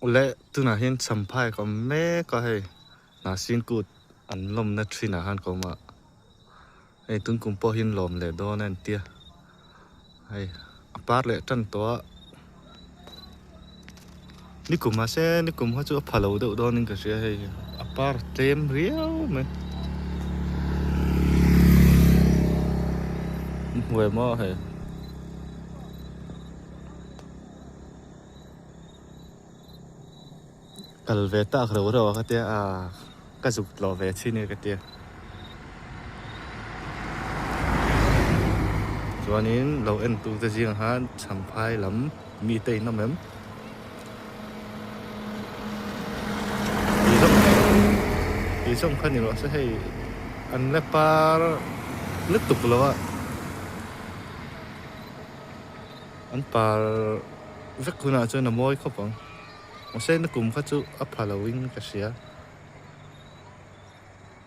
lẽ tu na hiền sắm phai có mẹ có hay na xin cút ăn lom na truy na han có mà hay tuân cùng po hiền lom lệ đó nên tia hay apart lệ chân to ni cùng mà xe ni cùng họ chú apalo đâu đó nên cái gì hay apart tem riau mà huề mò hay al về ta khẩu rồi cái tia cái dục lò về xin này cái tia cho nên lâu anh tu cái riêng han sắm phai lắm mi tây nó mềm thì xong khăn thì nó sẽ hay ăn lép pa lứt tục rồi á ăn pa vết kuna cho nó môi không bằng một xe nó cùng các chú ấp Halloween cái gì á